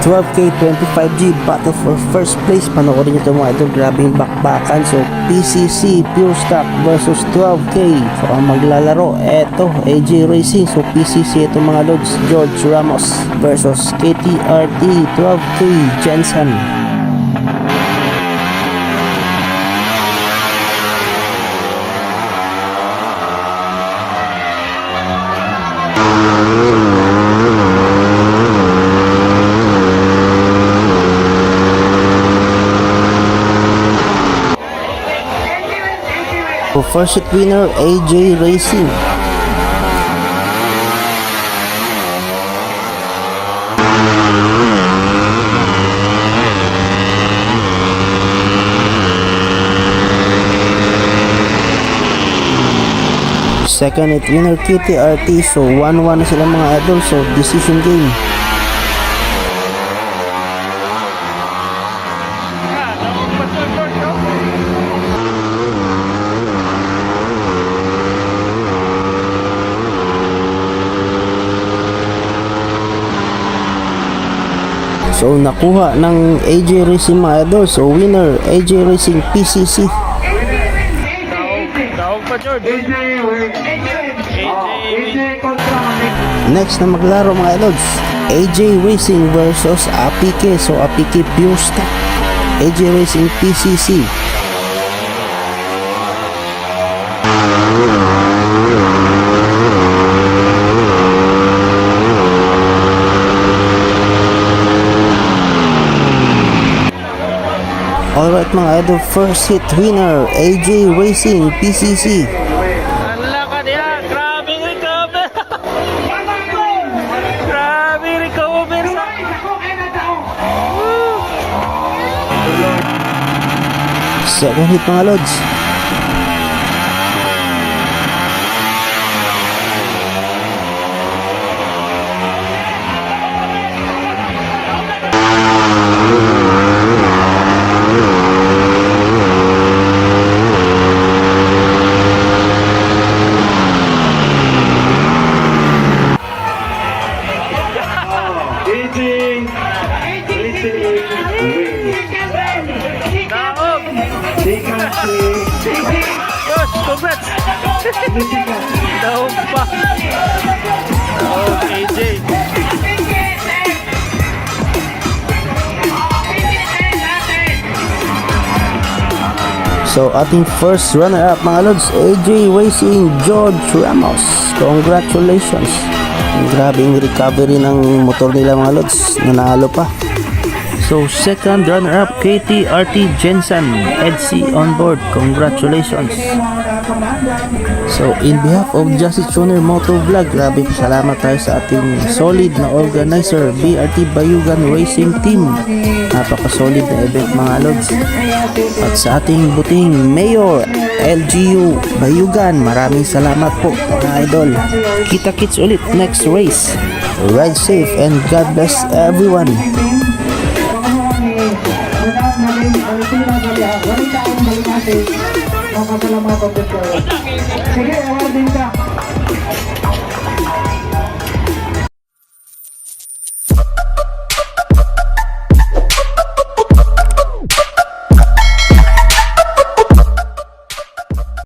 12K, 25G, battle for first place. Panoorin nyo ito mga idol, grabing bakbakan. So PCC Pure Stock versus 12K. So ang maglalaro, eto AJ Racing. So PCC ito mga lods, George Ramos versus KTRT 12K Jensen. So first hit winner, AJ Racing. Second hit winner, KTRT. So 1-1 na sila mga idol. So decision game. So nakuha ng AJ Racing mga idol. So winner, AJ Racing PCC. Next na maglaro mga idols, AJ Racing versus APK. So APK Pure Stock, AJ Racing PCC. Alright mga idol, first hit winner, AJ Racing PCC. Alakad yan, grabe recover. Grabe recover sa Second hit mga lods. Yes, congrats. Daog pa. Daog AJ. So ating first runner-up mga lods, AJ Racing George Ramos. Congratulations. Grabing recovery ng motor nila mga lods, nanalo pa. So second runner-up, KTRT Jensen, EDC on board. Congratulations. So in behalf of Justice Tuner Moto Vlog, grabe salamat tayo sa ating solid na organizer, BRT Bayugan Racing Team. Napaka-solid na event mga lods. At sa ating buting Mayor LGU Bayugan, maraming salamat po mga idol. Kita-kits ulit next race. Ride safe and God bless everyone. Sige, awardin ka.